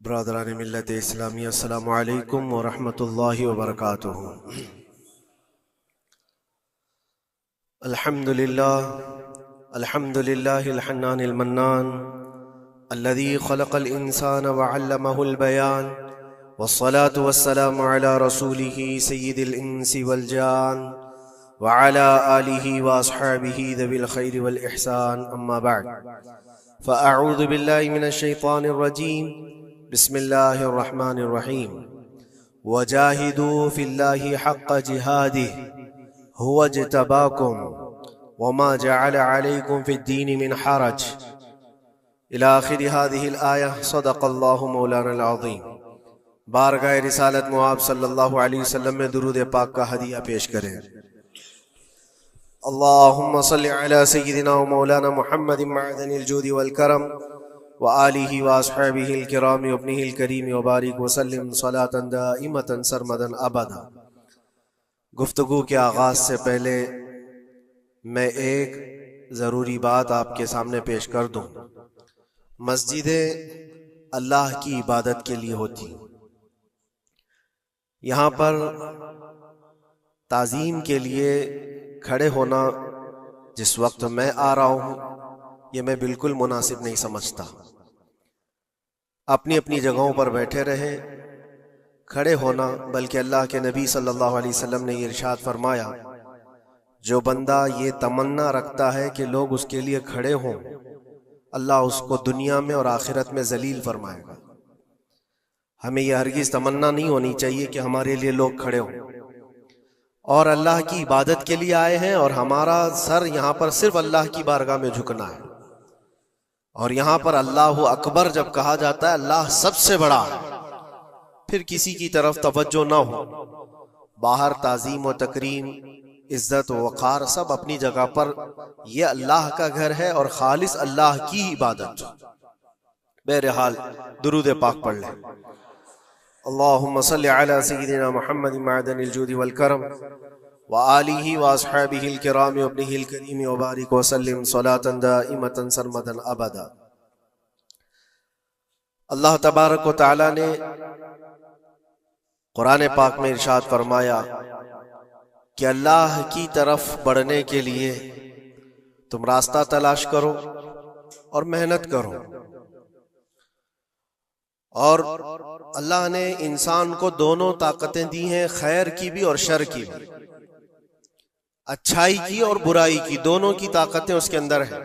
Brethren मिल्लत इस्लामी अस्सलामु अलैकुम व रहमतुल्लाहि व बरकातुहू। अल्हम्दुलिल्लाहिल हन्नानिल मन्नान अल्लज़ी खलक़ल इंसान व अल्लमहुल बयान वस्सलातु वस्सलामु अला रसूलिही सय्यिदिल इंसी वल जान व अला आलिही व अस्हाबिही ज़विल खैरि वल इहसान अम्मा बअद फ़अऊज़ु बिल्लाहि मिनश शैतानिर रजीम बिस्मिल्लाहिर्रहमानिर्रहीम वजाहिदू फिल्लाहि हक़्क़ जिहादिही हुवा इज्तबाकुम वमा जअल अलैकुम फिद्दीनि मिन हरज इला आखिरि हादिहिल आया। सदक़ल्लाहु मौलाना अज़ीम। बारगाह रिसालत मुआब सल्लल्लाहु अलैहि वसल्लम में दुरूद पाक का हदिया पेश करें। अल्लाहुम्मा सल्लि अला सय्यिदिना व मौलाना मुहम्मदिन मअदनिल जूदि वल करम व आलिहि व अस्हाबिहिल किराम व इब्निहिल करीम व बारिक व सल्लिम सलातन दाइमतन सरमदन अबदा। गुफ्तगू के आगाज से पहले मैं एक ज़रूरी बात आपके सामने पेश कर दूं। मस्जिदें अल्लाह की इबादत के लिए होती, यहाँ पर ताज़ीम के लिए खड़े होना जिस वक्त मैं आ रहा हूँ ये मैं बिल्कुल मुनासिब नहीं समझता। अपनी अपनी जगहों पर बैठे रहें, खड़े होना बल्कि अल्लाह के नबी सल्लल्लाहु अलैहि वसल्लम ने ये इरशाद फरमाया, जो बंदा ये तमन्ना रखता है कि लोग उसके लिए खड़े हों, अल्लाह उसको दुनिया में और आखिरत में जलील फरमाएगा। हमें यह हरगिज़ तमन्ना नहीं होनी चाहिए कि हमारे लिए लोग खड़े हों, और अल्लाह की इबादत के लिए आए हैं और हमारा सर यहाँ पर सिर्फ अल्लाह की बारगाह में झुकना है। और यहाँ पर अल्लाह अकबर जब कहा जाता है, अल्लाह सबसे बड़ा है, फिर किसी की तरफ तवज्जो ना हो। बाहर ताज़ीम व तकरीम, इज्जत व वक़ार सब अपनी जगह पर, यह अल्लाह का घर है और खालिस अल्लाह की इबादत। बहरहाल दुरूद पाक पढ़ लें। अल्लाहुम्मा सल्लि अला सय्यिदिना मुहम्मदिन मअदनिल जूदि वल करम व आलिहि व अस्हाबिहिल किराम व इब्निहिल करीम व बारिक व सल्लिम सलातन दाइमतन सरमदन अबदा। अल्लाह तबारक व तआला ने कुरान पाक में इरशाद फरमाया कि अल्लाह की तरफ बढ़ने के लिए तुम रास्ता तलाश करो और मेहनत करो। और अल्लाह ने इंसान को दोनों ताकतें दी हैं, खैर की भी और शर की भी, अच्छाई की और बुराई की, दोनों की ताकतें उसके अंदर हैं।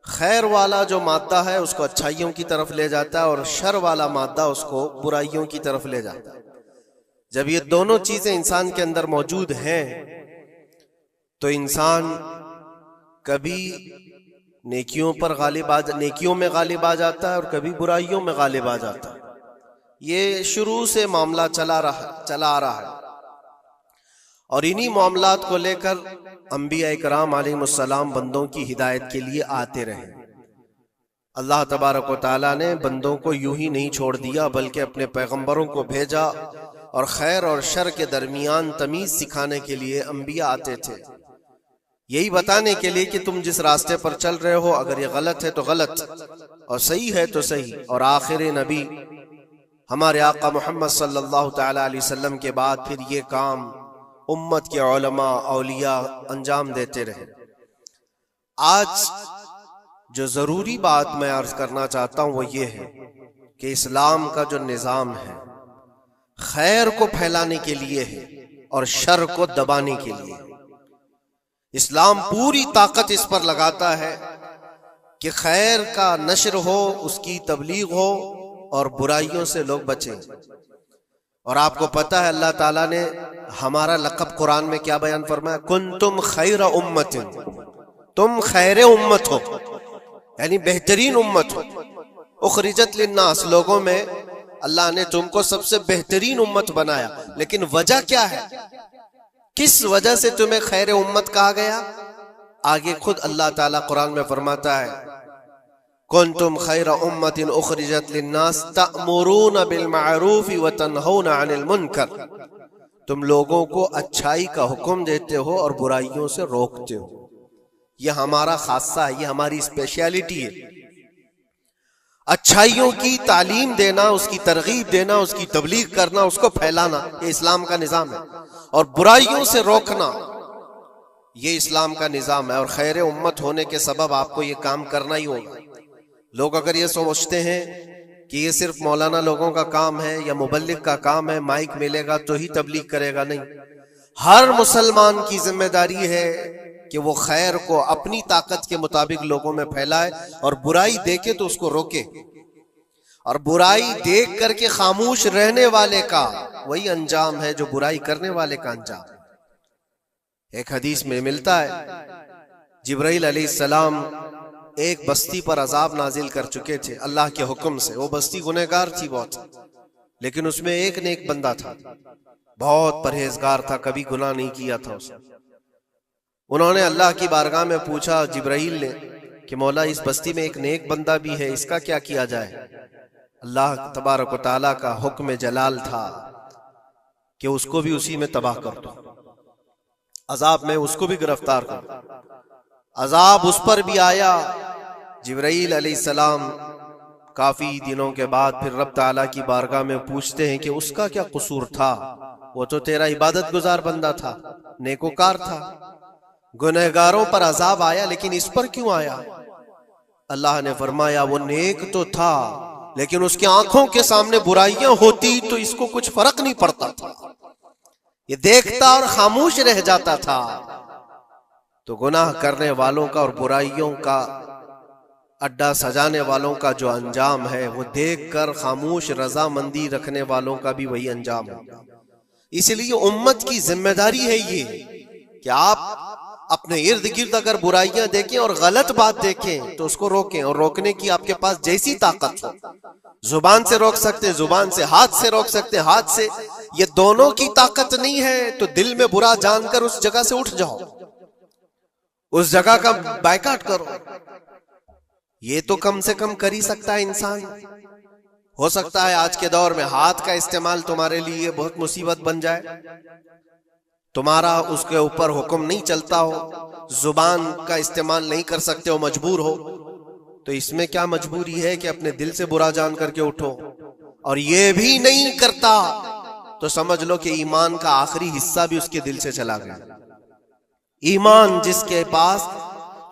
खैर वाला जो मादा है उसको अच्छाइयों की तरफ ले जाता है और शर वाला मादा उसको बुराइयों की तरफ ले जाता है। जब ये दोनों चीजें इंसान के अंदर मौजूद हैं तो इंसान कभी नेकियों में गालिब आ जाता है और कभी बुराइयों में गालिब आ जाता है। ये शुरू से मामला चला आ रहा है और इन्हीं मामलात को लेकर अंबिया इकराम अलैहिमुस्सलाम बंदों की हिदायत के लिए आते रहे। अल्लाह तबारक व तआला ने बंदों को यूं ही नहीं छोड़ दिया, बल्कि अपने पैगंबरों को भेजा और खैर और शर के दरमियान तमीज सिखाने के लिए अंबिया आते थे, यही बताने के लिए कि तुम जिस रास्ते पर चल रहे हो, अगर ये गलत है तो गलत और सही है तो सही। और आखिरी नबी हमारे आका मोहम्मद सल्लल्लाहु तआला अलैहि वसल्लम के बाद फिर ये काम उम्मत के उलमा औलिया अंजाम देते रहे। आज जो जरूरी बात मैं अर्ज करना चाहता हूं वो ये है कि इस्लाम का जो निजाम है खैर को फैलाने के लिए है और शर को दबाने के लिए। इस्लाम पूरी ताकत इस पर लगाता है कि खैर का नश्र हो, उसकी तबलीग हो और बुराइयों से लोग बचें। और आपको पता है अल्लाह ताला ने हमारा लक़ब कुरान में क्या बयान फरमाया, कुंतुम खैरा उम्मतिन, तुम खैर उम्मत हो, यानी बेहतरीन उम्मत हो। उखरिजत लिन्नास, लोगों में अल्लाह ने तुमको सबसे बेहतरीन उम्मत बनाया। लेकिन वजह क्या है, किस वजह से तुम्हें खैर उम्मत कहा गया? आगे खुद अल्लाह ताला कुरान में फरमाता है, कुंतुम खैरा उम्मतिन उखरिजत लिन्नास तअमुरूना बिल मारूफ व तनहौना अनिल मुनकर, तुम लोगों को अच्छाई का हुक्म देते हो और बुराइयों से रोकते हो। यह हमारा खासा है, यह हमारी स्पेशलिटी है। अच्छाइयों की तालीम देना, उसकी तरगीब देना, उसकी तबलीग करना, उसको फैलाना, ये इस्लाम का निजाम है। और बुराइयों से रोकना, ये इस्लाम का निजाम है। और खैर उम्मत होने के सबब आपको ये काम करना ही होगा। लोग अगर ये सोचते हैं कि ये सिर्फ मौलाना लोगों का काम है या मुबल्लिग का काम है, माइक मिलेगा तो ही तबलीग करेगा, नहीं। हर मुसलमान की जिम्मेदारी है कि वो खैर को अपनी ताकत के मुताबिक लोगों में फैलाए, और बुराई देखे तो उसको रोके। और बुराई देख करके खामोश रहने वाले का वही अंजाम है जो बुराई करने वाले का अंजाम है। एक हदीस में मिलता है, जिब्राइल अलैहिस्सलाम एक बस्ती पर अजाब नाजिल कर चुके थे अल्लाह के हुक्म से। वो बस्ती गुनहगार थी बहुत, लेकिन उसमें एक नेक बंदा था, बहुत परहेजगार था, कभी गुनाह नहीं किया था उसने। उन्होंने अल्लाह की बारगाह में पूछा जिब्राइल ने कि मौला, इस बस्ती में एक नेक बंदा भी है, इसका क्या किया जाए? अल्लाह तबारक व तआला का हुक्म जलाल था कि उसको भी उसी में तबाह कर दो, अजाब में उसको भी गिरफ्तार कर दो। अजाब उस पर भी आया। जिब्राइल अलैहिस्सलाम काफी दिनों के बाद फिर रब ताला की बारगाह में पूछते हैं कि उसका क्या कसूर था? वो तो तेरा इबादत गुजार बंदा था, नेकोकार था, गुनहगारों पर अजाब आया, लेकिन इस पर क्यों आया? अल्लाह ने फरमाया वो नेक तो था, लेकिन उसकी आंखों के सामने बुराइयां होती तो इसको कुछ फर्क नहीं पड़ता था, ये देखता और खामोश रह जाता था। तो गुनाह करने वालों का और बुराइयों का अड्डा सजाने वालों का जो अंजाम है, वो देखकर खामोश रजामंदी रखने वालों का भी वही अंजाम होगा। इसलिए उम्मत की जिम्मेदारी है ये कि आप अपने इर्द गिर्द अगर बुराइयां देखें और गलत बात देखें तो उसको रोकें। और रोकने की आपके पास जैसी ताकत हो, जुबान से रोक सकते हैं, जुबान से, हाथ से रोक सकते हैं, हाथ से। ये दोनों की ताकत नहीं है तो दिल में बुरा जानकर उस जगह से उठ जाओ, उस जगह का बायकाट करो। ये तो कम से कम कर ही सकता है इंसान। हो सकता है आज के दौर में हाथ का इस्तेमाल तुम्हारे लिए बहुत मुसीबत बन जाए, तुम्हारा उसके ऊपर हुक्म नहीं चलता हो, जुबान का इस्तेमाल नहीं कर सकते हो, मजबूर हो। तो इसमें क्या मजबूरी है कि अपने दिल से बुरा जान करके उठो। और ये भी नहीं करता तो समझ लो कि ईमान का आखिरी हिस्सा भी उसके दिल से चला गया। ईमान जिसके पास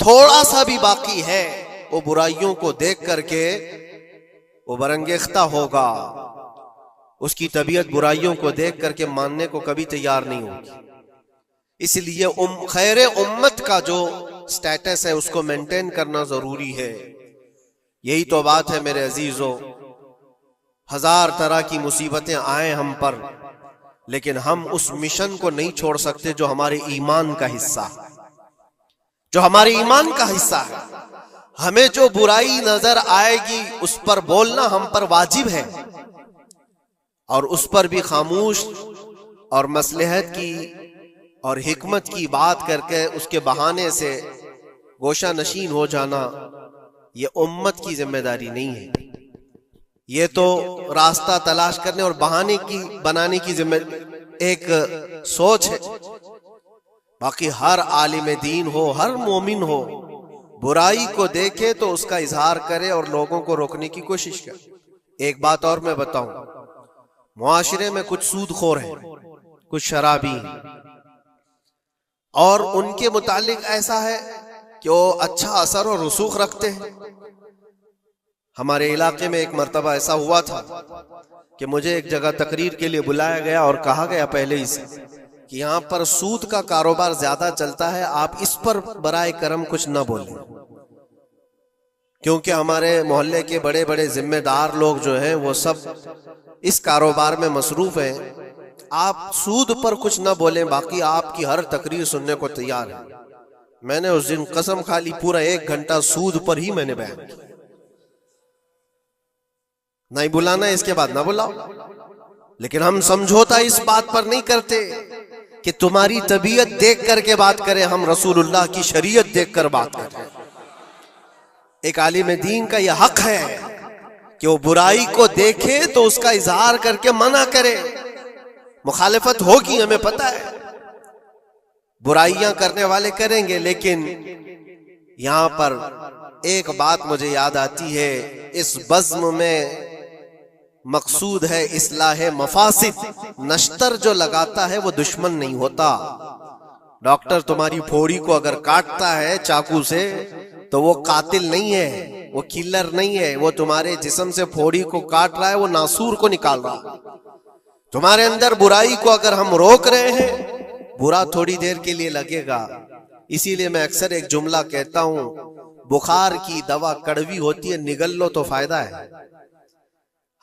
थोड़ा सा भी बाकी है, वो बुराइयों को देख करके वो बरंगेख्ता होगा, उसकी तबीयत बुराइयों को देख करके मानने को कभी तैयार नहीं होगी। इसलिए खैर उम्मत का जो स्टेटस है उसको मेंटेन करना जरूरी है। यही तो बात है मेरे अजीजों, हजार तरह की मुसीबतें आए हम पर, लेकिन हम उस मिशन को नहीं छोड़ सकते जो हमारे ईमान का हिस्सा है, जो हमारे ईमान का हिस्सा है। हमें जो बुराई नजर आएगी उस पर बोलना हम पर वाजिब है, और उस पर भी खामोश और मसलहत की और हिकमत की बात करके उसके बहाने से गोशा नशीन हो जाना, ये उम्मत की जिम्मेदारी नहीं है। ये तो रास्ता तलाश करने और बहाने की बनाने की एक सोच है। बाकी हर आलिम दीन हो, हर मोमिन हो, बुराई को देखे तो उसका इजहार करे और लोगों को रोकने की कोशिश करे। एक बात और मैं बताऊं, मुआशरे में कुछ सूदखोर हैं, कुछ शराबी हैं, और उनके मुतालिक ऐसा है कि वो अच्छा असर और रसूख रखते हैं। हमारे इलाके में एक मर्तबा ऐसा हुआ था कि मुझे एक जगह तकरीर के लिए बुलाया गया और कहा गया पहले ही से कि यहाँ पर सूद का कारोबार ज्यादा चलता है, आप इस पर बराए करम कुछ न बोलें, क्योंकि हमारे मोहल्ले के बड़े बड़े जिम्मेदार लोग जो हैं वो सब इस कारोबार में मसरूफ हैं। आप सूद पर कुछ न बोलें, बाकी आपकी हर तकरीर सुनने को तैयार है। मैंने उस दिन कसम खा ली, पूरा 1 घंटा सूद पर ही मैंने बयान किया। नहीं बुलाना, इसके बाद ना बुलाओ, लेकिन हम समझौता इस बात पर नहीं करते कि तुम्हारी तबीयत देख करके बात करें, हम रसूलुल्लाह की शरीयत देख कर बात करें। एक आलिम दीन का यह हक है कि वो बुराई को देखे तो उसका इजहार करके मना करे। मुखालिफत होगी, हमें पता है, बुराइयां करने वाले करेंगे, लेकिन यहां पर एक बात मुझे याद आती है, इस बज़्म में मकसूद है इस्लाह मफासिद। नश्तर जो लगाता है वो दुश्मन नहीं होता। डॉक्टर तुम्हारी फोड़ी को अगर काटता है चाकू से तो वो कातिल नहीं है, वो किलर नहीं है, वो तुम्हारे जिस्म से फोड़ी को काट रहा है, वो नासूर को निकाल रहा है। तुम्हारे अंदर बुराई को अगर हम रोक रहे हैं, बुरा थोड़ी देर के लिए लगेगा। इसीलिए मैं अक्सर एक जुमला कहता हूं, बुखार की दवा कड़वी होती है, निगल लो तो फायदा है।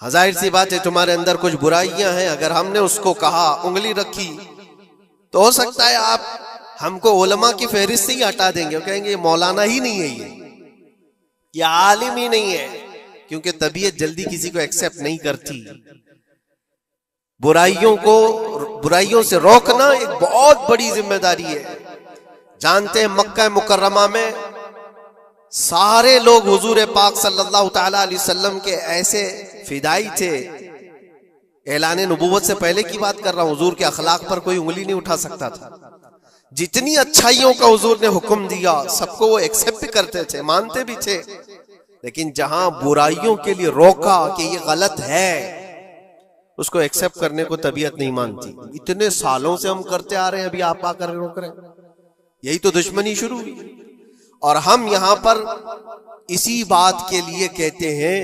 जाहिर सी बात है तुम्हारे अंदर कुछ बुराइयां हैं, अगर हमने उसको कहा, उंगली रखी, तो हो सकता है आप हमको उलमा की फहरिस्त से ही हटा देंगे, कहेंगे ये मौलाना ही नहीं है, ये आलिम ही नहीं है, क्योंकि तबीयत जल्दी किसी को एक्सेप्ट नहीं करती। बुराइयों से रोकना एक बहुत बड़ी जिम्मेदारी है। जानते हैं मक्का मुकर्रमा में सारे लोग हुजूर पाक सल्लल्लाहु तआला अलैहि वसल्लम के ऐसे फिदाई थे। ऐलान नबूवत से पहले की बात कर रहा हूं, हुजूर के अखलाक पर कोई उंगली नहीं उठा सकता था। जितनी अच्छाइयों का हुजूर ने हुक्म दिया, सबको वो एक्सेप्ट करते थे, मानते भी थे। लेकिन जहां बुराइयों के लिए रोका कि ये गलत है, उसको एक्सेप्ट करने को तबीयत नहीं मानती। इतने सालों से हम करते आ रहे हैं, अभी आप आकर रोक रहे हैं, यही तो दुश्मनी शुरू हुई। और हम यहां पर इसी बात के लिए कहते हैं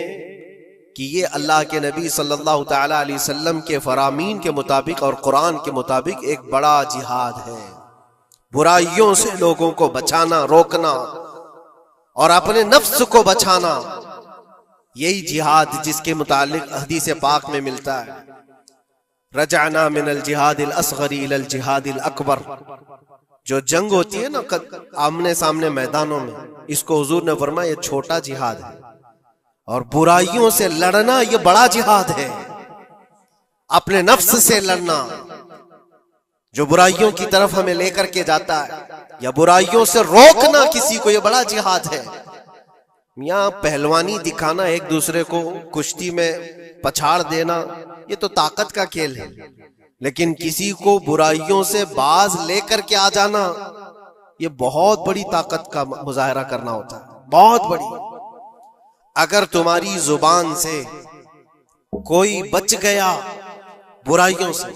कि ये अल्लाह के नबी सल्लल्लाहु तआला अलैहि वसल्लम के फरामीन के मुताबिक और कुरान के मुताबिक एक बड़ा जिहाद है। बुराइयों से लोगों को बचाना, रोकना और अपने नफ्स को बचाना, यही जिहाद जिसके मुतालिक हदीस पाक में मिलता है, रजअना मिनल जिहादिल असगरी इलल जिहादिल अकबर। जो जंग होती है ना आमने सामने मैदानों में, इसको हुजूर ने फरमाया ये छोटा जिहाद है, और बुराइयों से लड़ना ये बड़ा जिहाद है। अपने नफ्स से लड़ना जो बुराइयों की तरफ हमें लेकर के जाता है, या बुराइयों से रोकना किसी को, ये बड़ा जिहाद है। मियां पहलवानी दिखाना, एक दूसरे को कुश्ती में पछाड़ देना, ये तो ताकत का खेल है। लेकिन किसी को बुराइयों से बाज लेकर के आ जाना, ये बहुत बड़ी ताकत का मुजाहरा करना होता है, बहुत बड़ी। अगर तुम्हारी जुबान से कोई बच गया बुराइयों से,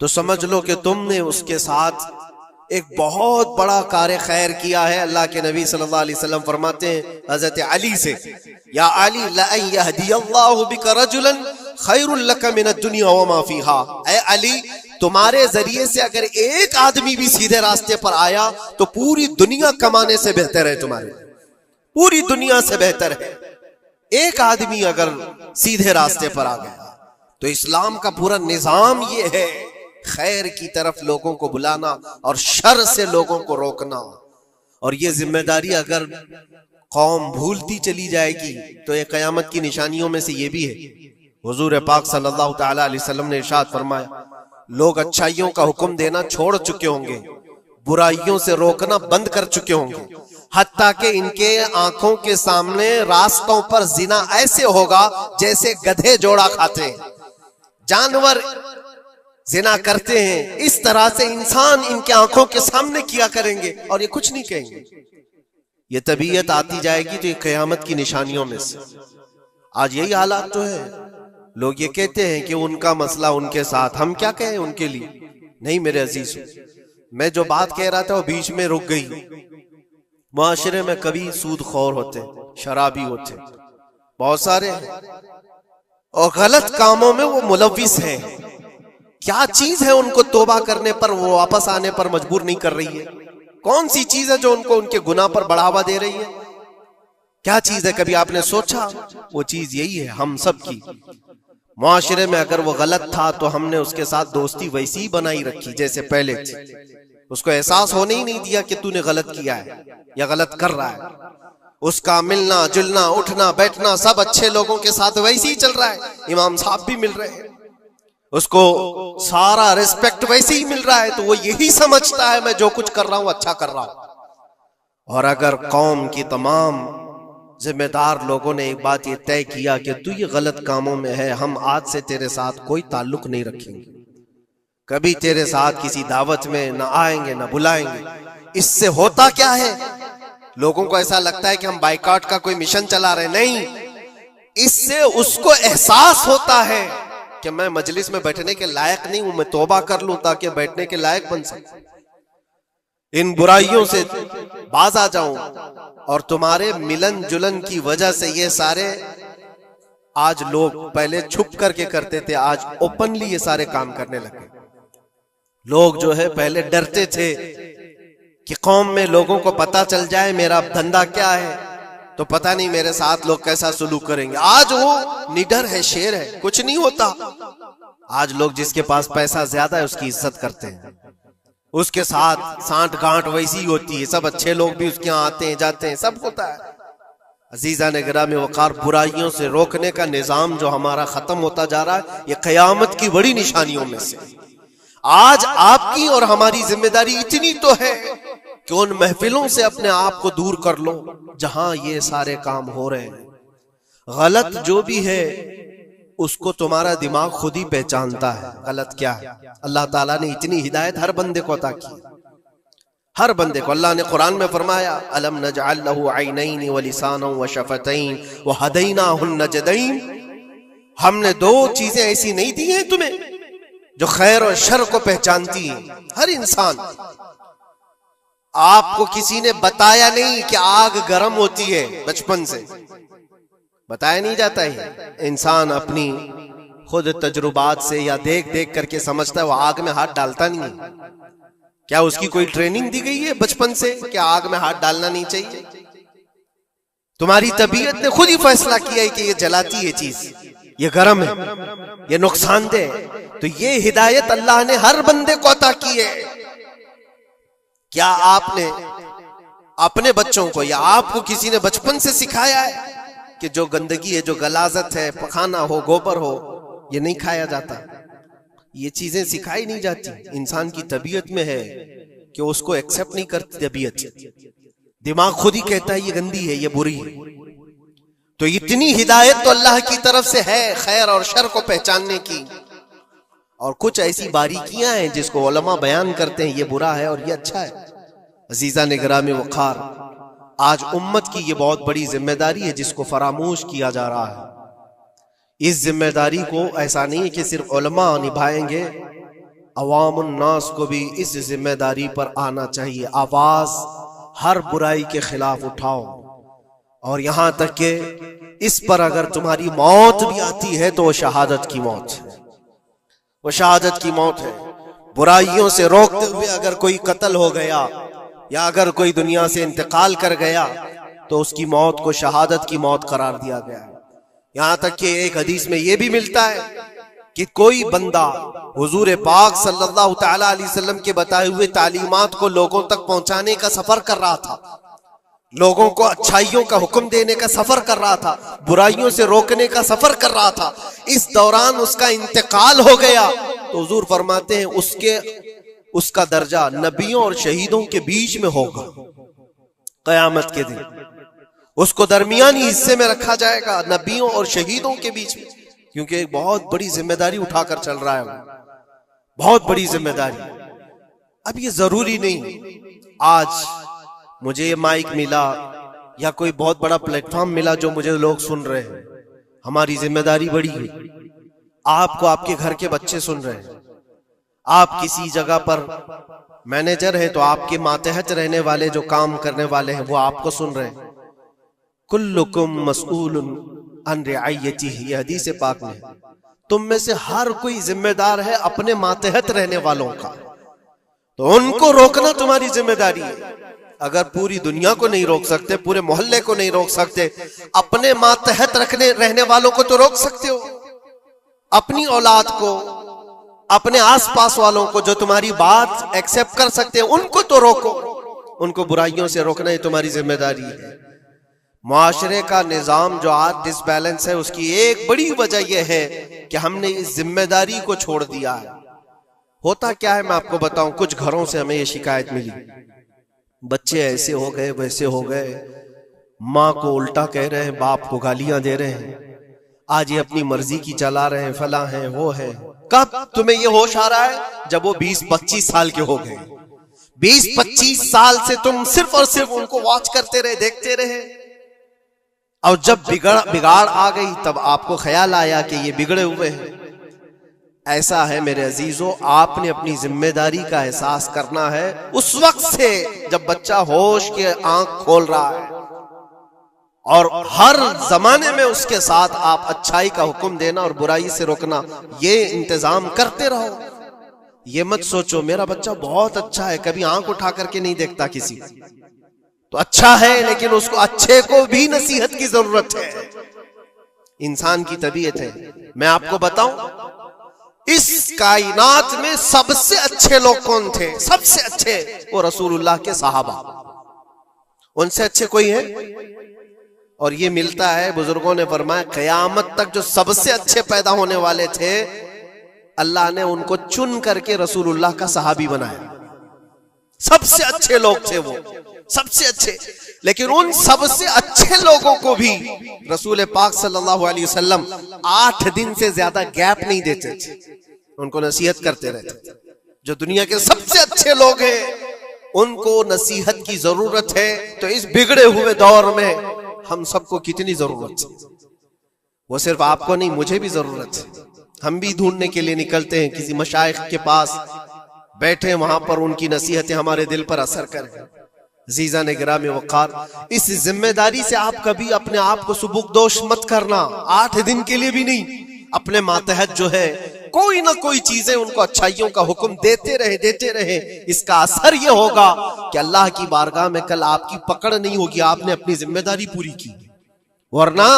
तो समझ लो कि तुमने उसके साथ एक बहुत बड़ा कार्य खैर किया है। अल्लाह के नबी सल्लल्लाहु अलैहि वसल्लम फरमाते हैं हजरत अली से, या अली लअन यहदियल्लाहु बिका रजुलन खैरुल लक मिनद दुनिया व मा फीहा। ऐ अली, तुम्हारे जरिए से अगर एक आदमी भी सीधे रास्ते पर आया तो पूरी दुनिया कमाने से बेहतर है, तुम्हारे पूरी दुनिया से बेहतर है। एक आदमी अगर सीधे रास्ते पर आ गया, तो इस्लाम का पूरा निजाम ये है, खैर की तरफ लोगों को बुलाना और शर से लोगों को रोकना। और ये जिम्मेदारी अगर कौम भूलती चली जाएगी तो ये कयामत की निशानियों में से ये भी है। हुजूर पाक सल्लल्लाहु तआला अलैहि वसल्लम ने इरशाद फरमाया, लोग अच्छाइयों का हुक्म देना छोड़ चुके होंगे, बुराइयों से रोकना बंद कर चुके होंगे, हत्ता कि इनके आंखों के सामने रास्तों पर जिना ऐसे होगा जैसे गधे जोड़ा खाते हैं, जानवर जिना करते हैं, इस तरह से इंसान इनके आंखों के सामने किया करेंगे और ये कुछ नहीं कहेंगे। ये तबीयत आती जाएगी तो ये कयामत की निशानियों में से। आज यही हालात तो है। लोग ये कहते हैं कि उनका मसला उनके साथ, हम क्या कहें उनके लिए। नहीं मेरे अजीज, मैं जो बात कह रहा था वो बीच में रुक गई। मुआशरे में कभी सूदखोर होते, शराबी होते, बहुत सारे हैं, और गलत कामों में वो मुलविस हैं। क्या चीज है उनको तौबा करने पर, वो वापस आने पर मजबूर नहीं कर रही है? कौन सी चीज है जो उनको उनके गुनाह पर बढ़ावा दे रही है? क्या चीज है? कभी आपने सोचा? वो चीज यही है हम सब की। मुआशरे में अगर वो गलत था तो हमने उसके साथ दोस्ती वैसी ही बनाई रखी जैसे पहले थी। उसको एहसास होने ही नहीं दिया कि तूने गलत किया है या गलत कर रहा है। उसका मिलना जुलना, उठना बैठना सब अच्छे लोगों के साथ वैसे ही चल रहा है। इमाम साहब भी मिल रहे हैं, उसको सारा रिस्पेक्ट वैसे ही मिल रहा है, तो वो यही समझता है मैं जो कुछ कर रहा हूं अच्छा कर रहा हूं। और अगर कौम की तमाम जिम्मेदार लोगों ने एक बात ये तय किया कि तू ये गलत कामों में है, हम आज से तेरे साथ कोई ताल्लुक नहीं रखेंगे, कभी तेरे साथ किसी दावत में ना आएंगे ना बुलाएंगे। इससे होता क्या है? लोगों को ऐसा लगता है कि हम बाइकआउट का कोई मिशन चला रहे हैं, नहीं, इससे उसको एहसास होता है कि मैं मजलिस में बैठने के लायक नहीं हूं, मैं तौबा कर लूं ताकि बैठने के लायक बन सकूं, इन बुराइयों से बाज आ जाऊं। और तुम्हारे मिलन जुलन की वजह से ये सारे, आज लोग पहले छुप करके करते थे, आज ओपनली ये सारे काम करने लगे। लोग जो है पहले डरते थे कि कौम में लोगों को पता चल जाए मेरा धंधा क्या है तो पता नहीं मेरे साथ लोग कैसा सलूक करेंगे। आज वो निडर है, शेर है, कुछ नहीं होता। आज लोग जिसके पास पैसा ज्यादा है उसकी इज्जत करते हैं, उसके साथ सांठ गांठ वैसी होती है, सब अच्छे लोग भी उसके यहाँ आते हैं जाते हैं, सब होता है। अजीजा ने गिरामी वकार, बुराइयों से रोकने का निजाम जो हमारा खत्म होता जा रहा है, ये कयामत की बड़ी निशानियों में से। आज आपकी और हमारी जिम्मेदारी इतनी तो है कि उन महफिलों से अपने आप को दूर कर लो जहां ये सारे काम हो रहे हैं। गलत जो भी है उसको तुम्हारा दिमाग खुद ही पहचानता है गलत क्या है। अल्लाह ताला ने इतनी हिदायत हर बंदे को अता की, हर बंदे को। अल्लाह ने कुरान में फरमाया, अलम नजअल लहू ऐनैन व लिसानन व शफतैन व हदैनाहुन नजदैन, हमने दो चीजें ऐसी नहीं दी हैं तुम्हें जो खैर और शर को पहचानती हैं। हर इंसान, आपको किसी ने बताया नहीं कि आग गर्म होती है, बचपन से बताया नहीं जाता है। इंसान अपनी खुद तजुर्बात से या देख देख करके समझता है, वो आग में हाथ डालता नहीं है। क्या उसकी कोई ट्रेनिंग दी गई है बचपन से कि आग में हाथ डालना नहीं चाहिए? तुम्हारी तबीयत ने खुद ही फैसला किया है कि ये जलाती है चीज, ये गर्म है, ये नुकसानदेह है। तो ये हिदायत अल्लाह ने हर बंदे को अता की है। क्या आपने अपने बच्चों को या आपको किसी ने बचपन से सिखाया है कि जो गंदगी है, जो गलाजत है, पखाना हो, गोबर हो, ये नहीं खाया जाता? ये चीजें सिखाई नहीं जाती। इंसान की तबीयत में है कि उसको एक्सेप्ट नहीं करती तबीयत, दिमाग खुद ही कहता है ये गंदी है, ये बुरी है। तो इतनी हिदायत तो अल्लाह की तरफ से है खैर और शर को पहचानने की। और कुछ ऐसी बारीकियां हैं जिसको उलमा बयान करते हैं, ये बुरा है और ये अच्छा है। अजीजा ने गिरामी वकार, आज उम्मत की ये बहुत बड़ी जिम्मेदारी है जिसको फरामोश किया जा रहा है। इस जिम्मेदारी को ऐसा नहीं है कि सिर्फ उलमा निभाएंगे, अवामुन नास को भी इस जिम्मेदारी पर आना चाहिए। आवाज हर बुराई के खिलाफ उठाओ, और यहां तक कि इस पर अगर तुम्हारी मौत भी आती है तो वो शहादत की मौत है, वो शहादत की मौत है। बुराइयों से रोकते हुए अगर कोई कत्ल हो गया या अगर कोई दुनिया से इंतकाल कर गया तो उसकी मौत को शहादत की मौत करार दिया गया है। यहां तक कि एक हदीस में यह भी मिलता है कि कोई बंदा हुजूर पाक सल्लल्लाहु तआला अलैहि वसल्लम के बताए हुए तालीमात को लोगों तक पहुंचाने का सफर कर रहा था, लोगों को अच्छाइयों का हुक्म देने का सफर कर रहा था, बुराइयों से रोकने का सफर कर रहा था। इस दौरान उसका इंतकाल हो गया तो हुजूर फरमाते हैं उसका दर्जा नबियों और शहीदों के बीच में होगा कयामत के दिन। उसको दरमियानी हिस्से में रखा जाएगा नबियों और शहीदों के बीच में, क्योंकि एक बहुत बड़ी जिम्मेदारी उठाकर चल रहा है, बहुत बड़ी जिम्मेदारी। अब ये जरूरी नहीं आज मुझे ये माइक मिला या कोई बहुत बड़ा प्लेटफॉर्म मिला जो मुझे लोग सुन रहे हैं, हमारी जिम्मेदारी बड़ी है। आपको आपके घर के बच्चे सुन रहे हैं, आप किसी जगह पर मैनेजर हैं तो आपके मातहत रहने वाले जो काम करने वाले हैं वो आपको सुन रहे हैं। कुल्लुकुम मसऊलुन अन रिअयतिही, ये हदीस पाक में है। तुम में से हर कोई जिम्मेदार है अपने मातहत रहने वालों का, तो उनको रोकना तुम्हारी जिम्मेदारी है। अगर पूरी दुनिया को नहीं रोक सकते, पूरे मोहल्ले को नहीं रोक सकते, अपने मातहत रहने वालों को तो रोक सकते हो। अपनी औलाद को, अपने आसपास वालों को जो तुम्हारी बात एक्सेप्ट कर सकते हैं उनको तो रोको, उनको बुराइयों से रोकना ही तुम्हारी जिम्मेदारी है। मुआशरे का निजाम जो आज डिसबैलेंस है उसकी एक बड़ी वजह यह है कि हमने इस जिम्मेदारी को छोड़ दिया है। होता क्या है मैं आपको बताऊं, कुछ घरों से हमें ये शिकायत मिली, बच्चे ऐसे हो गए वैसे हो गए, माँ को उल्टा कह रहे हैं, बाप को गालियां दे रहे हैं, आज ये अपनी मर्जी की चला रहे हैं, फला है वो है। कब तुम्हें ये होश आ रहा है? जब वो 20-25 साल के हो गए। 20-25 साल से तुम सिर्फ और सिर्फ उनको वॉच करते रहे, देखते रहे, और जब बिगाड़ आ गई तब आपको ख्याल आया कि ये बिगड़े हुए हैं। ऐसा है मेरे अजीजों, आपने अपनी जिम्मेदारी का एहसास करना है उस वक्त से जब बच्चा होश के आंख खोल रहा है, और हर जमाने में उसके साथ आप अच्छाई का हुक्म देना और बुराई से रोकना, ये इंतजाम करते रहो। ये मत सोचो मेरा बच्चा बहुत अच्छा है, कभी आंख उठा करके नहीं देखता किसी, तो अच्छा है, लेकिन उसको अच्छे को भी नसीहत की जरूरत है। इंसान की तबीयत है। मैं आपको बताऊं, इस कायनात में सबसे अच्छे लोग कौन थे? सबसे अच्छे वो रसूलुल्लाह के सहाबा। उनसे अच्छे कोई है? और ये मिलता है, बुजुर्गों ने फरमाया क़यामत तक जो सबसे अच्छे पैदा होने वाले थे, अल्लाह ने उनको चुन करके रसूलुल्लाह का सहाबी बनाया। सबसे अच्छे लोग थे वो, सबसे अच्छे। लेकिन उन सबसे अच्छे लोगों को भी रसूल पाक सल्लल्लाहु अलैहि वसल्लम 8 दिन से ज्यादा गैप नहीं देते थे, उनको नसीहत करते रहते। जो दुनिया के सबसे अच्छे लोग हैं उनको नसीहत की जरूरत है, तो इस बिगड़े हुए दौर में हम सबको कितनी जरूरत है। वो सिर्फ आपको नहीं, मुझे भी जरूरत है। हम भी ढूंढने के लिए निकलते हैं किसी मशाइख के पास, बैठे वहां पर उनकी नसीहतें हमारे दिल पर असर करें। अज़ीज़ान गिराम वक़ार, इस जिम्मेदारी से आप कभी अपने आप को सुबुकदोश मत करना। 8 दिन के लिए भी नहीं, अपने मातहत जो है कोई ना कोई चीजें उनको अच्छाइयों का हुक्म देते रहे। इसका असर यह होगा कि अल्लाह की बारगाह में कल आपकी पकड़ नहीं होगी, आपने अपनी जिम्मेदारी पूरी की। वरना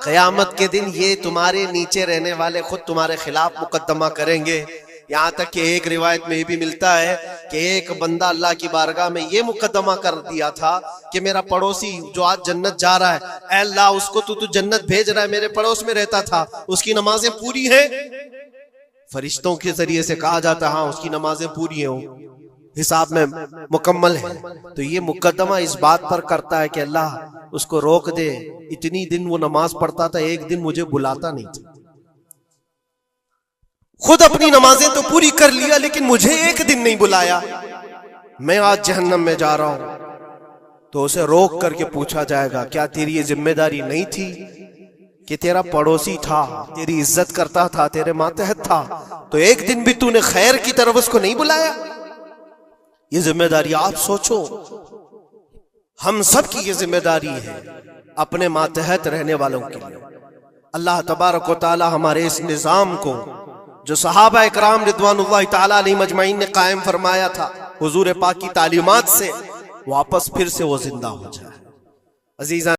क़यामत के दिन ये तुम्हारे नीचे रहने वाले खुद तुम्हारे खिलाफ मुकदमा करेंगे। यहाँ तक कि एक रिवायत में ये भी मिलता है कि एक बंदा अल्लाह की बारगाह में ये मुकदमा कर दिया था कि मेरा पड़ोसी जो आज जन्नत जा रहा है, ऐ अल्लाह उसको तू जन्नत भेज रहा है, मेरे पड़ोस में रहता था, उसकी नमाजें पूरी हैं। फरिश्तों के जरिए से कहा जाता है हाँ उसकी नमाजें पूरी हैं, हिसाब में मुकम्मल है। तो ये मुकदमा इस बात पर करता है कि अल्लाह उसको रोक दे, इतनी दिन वो नमाज पढ़ता था, एक दिन मुझे बुलाता नहीं था, खुद अपनी नमाजें तो पूरी कर लिया लेकिन मुझे एक दिन नहीं बुलाया, मैं आज जहन्नम में जा रहा हूं। तो उसे रोक करके पूछा जाएगा क्या तेरी ये जिम्मेदारी नहीं थी कि तेरा पड़ोसी था, तेरी इज्जत करता था, तेरे मातहत था, तो एक दिन भी तूने खैर की तरफ उसको नहीं बुलाया? ये जिम्मेदारी आप सोचो, हम सब की ये जिम्मेदारी है अपने मातहत रहने वालों के लिए। अल्लाह तबारक व तआला हमारे इस निजाम को जो सहाबा इकराम रिदवानुल्लाह तआला अलैहिम अजमईन ने कायम फरमाया था, हुजूर पाक की तालीमात से वापस फिर से वो जिंदा हो जाए। अजीज़ान